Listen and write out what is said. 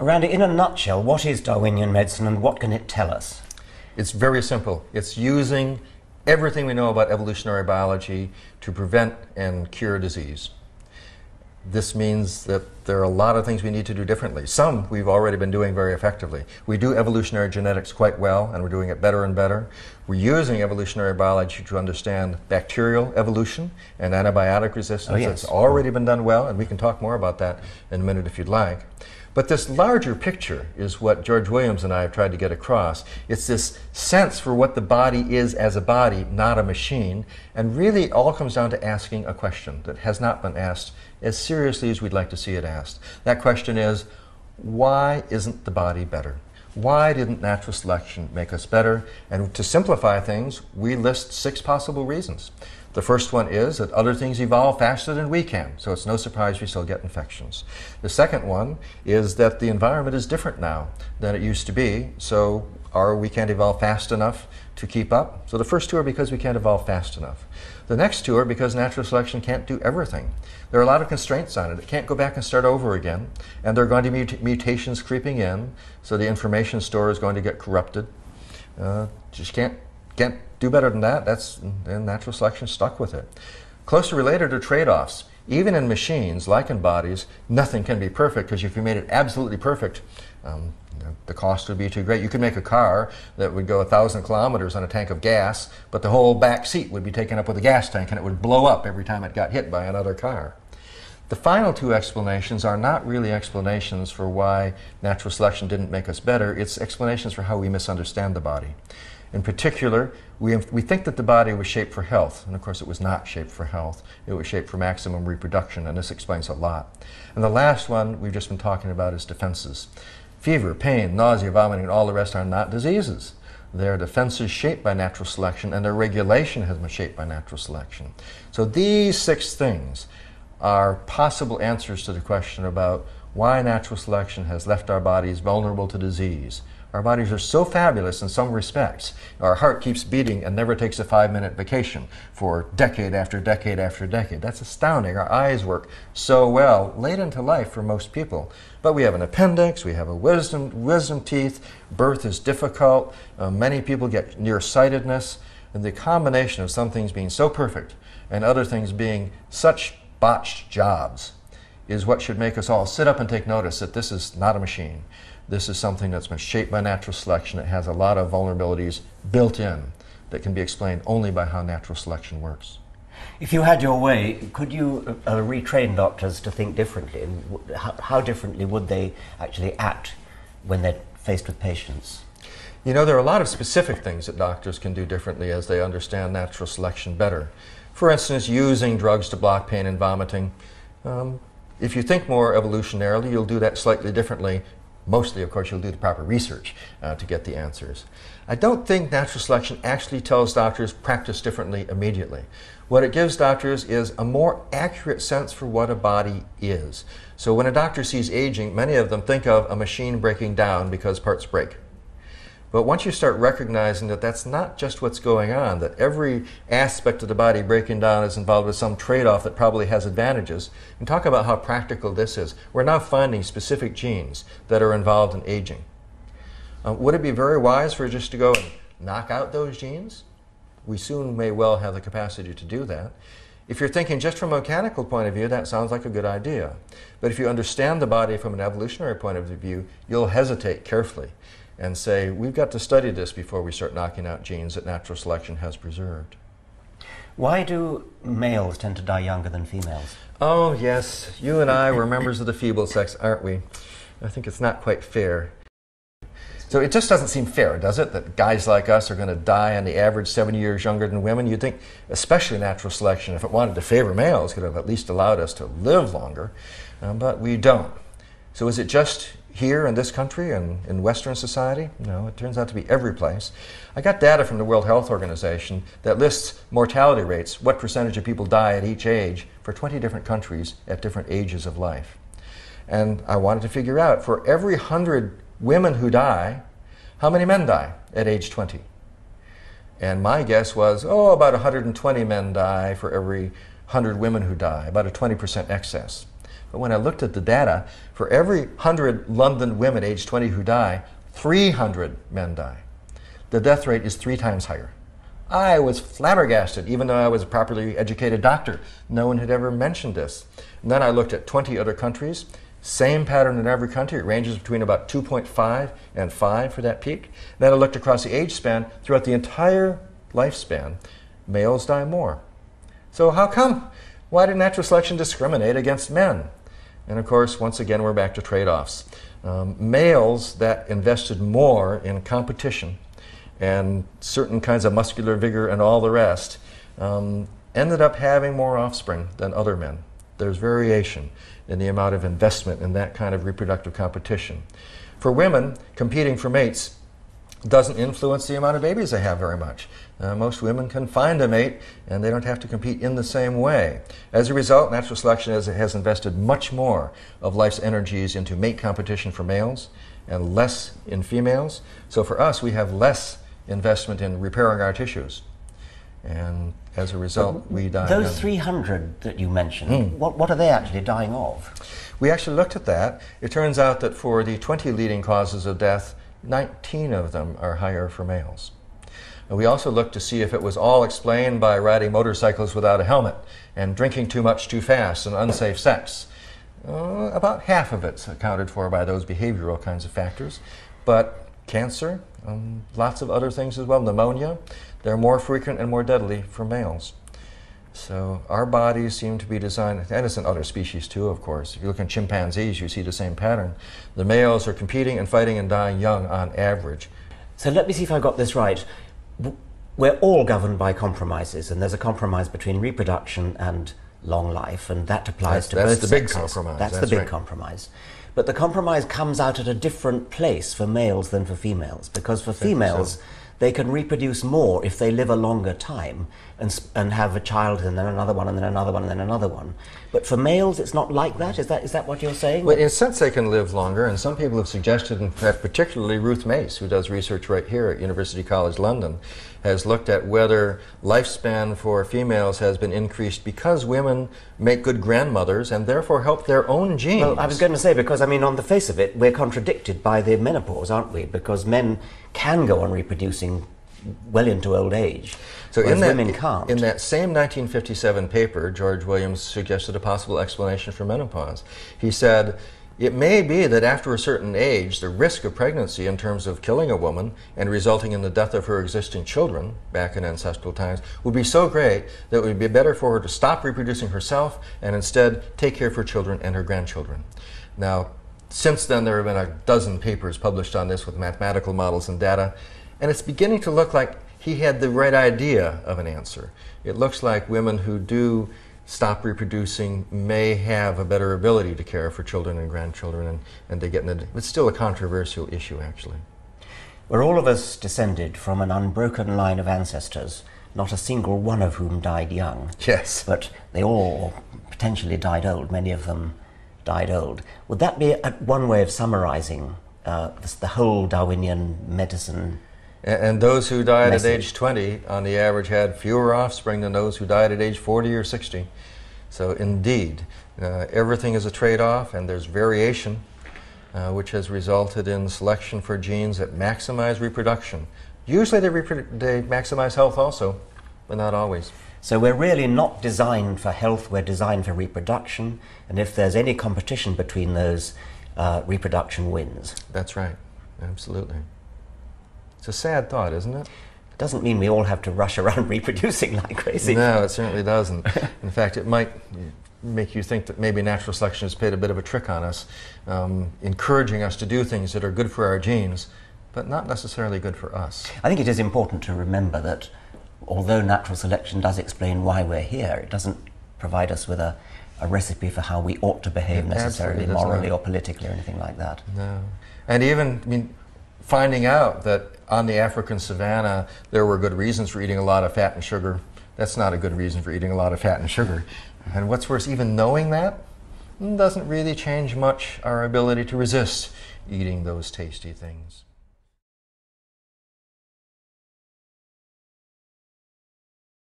Randy, in a nutshell, what is Darwinian medicine and what can it tell us? It's very simple. It's using everything we know about evolutionary biology to prevent and cure disease. This means that there are a lot of things we need to do differently. Some we've already been doing very effectively. We do evolutionary genetics quite well, and we're doing it better and better. We're using evolutionary biology to understand bacterial evolution and antibiotic resistance. Oh, yes. It's already been done well, and we can talk more about that in a minute if you'd like. But this larger picture is what George Williams and I have tried to get across. It's this sense for what the body is as a body, not a machine, and really it all comes down to asking a question that has not been asked as seriously as we'd like to see it asked. That question is, why isn't the body better? Why didn't natural selection make us better? And to simplify things, we list 6 possible reasons. The first one is that other things evolve faster than we can, so it's no surprise we still get infections. The second one is that the environment is different now than it used to be, so we can't evolve fast enough to keep up. So the first 2 are because we can't evolve fast enough. The next 2 are because natural selection can't do everything. There are a lot of constraints on it. It can't go back and start over again, and there are going to be mutations creeping in, so the information store is going to get corrupted. Just can't do better than that. Then natural selection stuck with it. Closely related are trade-offs. Even in machines, like in bodies, nothing can be perfect, because if you made it absolutely perfect, the cost would be too great. You could make a car that would go 1,000 kilometers on a tank of gas, but the whole back seat would be taken up with a gas tank, and it would blow up every time it got hit by another car. The final 2 explanations are not really explanations for why natural selection didn't make us better. It's explanations for how we misunderstand the body. In particular, we think that the body was shaped for health, and of course it was not shaped for health. It was shaped for maximum reproduction, and this explains a lot. And the last one we've just been talking about is defenses. Fever, pain, nausea, vomiting, and all the rest are not diseases. They're defenses shaped by natural selection, and their regulation has been shaped by natural selection. So these 6 things are possible answers to the question about why natural selection has left our bodies vulnerable to disease. Our bodies are so fabulous in some respects. Our heart keeps beating and never takes a 5-minute vacation for decade after decade after decade. That's astounding. Our eyes work so well late into life for most people. But we have an appendix, we have a wisdom teeth, birth is difficult, many people get nearsightedness, and the combination of some things being so perfect and other things being such botched jobs is what should make us all sit up and take notice that this is not a machine. This is something that's been shaped by natural selection. It has a lot of vulnerabilities built in that can be explained only by how natural selection works. If you had your way, could you retrain doctors to think differently? And how differently would they actually act when they're faced with patients? You know, there are a lot of specific things that doctors can do differently as they understand natural selection better. For instance, using drugs to block pain and vomiting. If you think more evolutionarily, you'll do that slightly differently. Mostly, of course, you'll do the proper research to get the answers. I don't think natural selection actually tells doctors practice differently immediately. What it gives doctors is a more accurate sense for what a body is. So when a doctor sees aging, many of them think of a machine breaking down because parts break. But once you start recognizing that that's not just what's going on, that every aspect of the body breaking down is involved with some trade-off that probably has advantages, and talk about how practical this is. We're now finding specific genes that are involved in aging. Would it be very wise for just to go and knock out those genes? We soon may well have the capacity to do that. If you're thinking just from a mechanical point of view, that sounds like a good idea. But if you understand the body from an evolutionary point of view, you'll hesitate carefully and say, we've got to study this before we start knocking out genes that natural selection has preserved. Why do males tend to die younger than females? Oh, yes. You and I were members of the feeble sex, aren't we? I think it's not quite fair. So it just doesn't seem fair, does it, that guys like us are going to die on the average 7 years younger than women? You'd think, especially natural selection, if it wanted to favor males, could have at least allowed us to live longer, but we don't. So is it just here in this country and in Western society? No, it turns out to be every place. I got data from the World Health Organization that lists mortality rates, what percentage of people die at each age, for 20 different countries at different ages of life. And I wanted to figure out, for every 100 women who die, how many men die at age 20? And my guess was, about 120 men die for every 100 women who die, about a 20% excess. But when I looked at the data, for every 100 London women aged 20 who die, 300 men die. The death rate is 3 times higher. I was flabbergasted, even though I was a properly educated doctor. No one had ever mentioned this. And then I looked at 20 other countries. Same pattern in every country. It ranges between about 2.5 and 5 for that peak. Then I looked across the age span. Throughout the entire lifespan, males die more. So how come? Why did natural selection discriminate against men? And of course, once again, we're back to trade-offs. Males that invested more in competition and certain kinds of muscular vigor and all the rest ended up having more offspring than other men. There's variation in the amount of investment in that kind of reproductive competition. For women, competing for mates doesn't influence the amount of babies they have very much. Most women can find a mate and they don't have to compete in the same way. As a result, natural selection has invested much more of life's energies into mate competition for males and less in females. So for us, we have less investment in repairing our tissues. And as a result, we die. Those 300 that you mentioned, what are they actually dying of? We actually looked at that. It turns out that for the 20 leading causes of death, 19 of them are higher for males. And we also looked to see if it was all explained by riding motorcycles without a helmet and drinking too much too fast and unsafe sex. About half of it's accounted for by those behavioral kinds of factors. But cancer, lots of other things as well, pneumonia, they're more frequent and more deadly for males. So our bodies seem to be designed, and it's in other species too, of course. If you look at chimpanzees, you see the same pattern. The males are competing and fighting and dying young on average. So let me see if I got this right. We're all governed by compromises, and there's a compromise between reproduction and long life, and that applies to both sexes. That's the big compromise. That's the big compromise. But the compromise comes out at a different place for males than for females, because for females, they can reproduce more if they live a longer time and have a child and then another one and then another one and then another one. But for males, it's not like that? Is that what you're saying? Well, in a sense, they can live longer, and some people have suggested, in fact, particularly Ruth Mace, who does research right here at University College London, has looked at whether lifespan for females has been increased because women make good grandmothers and therefore help their own genes. Well, I was going to say, because, I mean, on the face of it, we're contradicted by the menopause, aren't we? Because men can go on reproducing well into old age, whereas women can't. In that same 1957 paper, George Williams suggested a possible explanation for menopause. He said, it may be that after a certain age, the risk of pregnancy in terms of killing a woman and resulting in the death of her existing children back in ancestral times would be so great that it would be better for her to stop reproducing herself and instead take care of her children and her grandchildren. Now, since then, there have been a dozen papers published on this with mathematical models and data, and it's beginning to look like he had the right idea of an answer. It looks like women who do stop reproducing may have a better ability to care for children and grandchildren, and they get into, it's still a controversial issue, actually. We're all of us descended from an unbroken line of ancestors, not a single one of whom died young. Yes. But they all potentially died old, many of them died old. Would that be one way of summarizing the whole Darwinian medicine? And those who died message. at age 20, on the average, had fewer offspring than those who died at age 40 or 60. So indeed, everything is a trade-off, and there's variation, which has resulted in selection for genes that maximize reproduction. Usually they maximize health also, but not always. So we're really not designed for health, we're designed for reproduction, and if there's any competition between those, reproduction wins. That's right, absolutely. It's a sad thought, isn't it? It doesn't mean we all have to rush around reproducing like crazy. No, it certainly doesn't. In fact, it might make you think that maybe natural selection has played a bit of a trick on us, encouraging us to do things that are good for our genes, but not necessarily good for us. I think it is important to remember that although natural selection does explain why we're here, it doesn't provide us with a recipe for how we ought to behave necessarily, morally or politically or anything like that. No. And even, I mean, finding out that on the African savanna there were good reasons for eating a lot of fat and sugar, that's not a good reason for eating a lot of fat and sugar. And what's worse, even knowing that doesn't really change much our ability to resist eating those tasty things.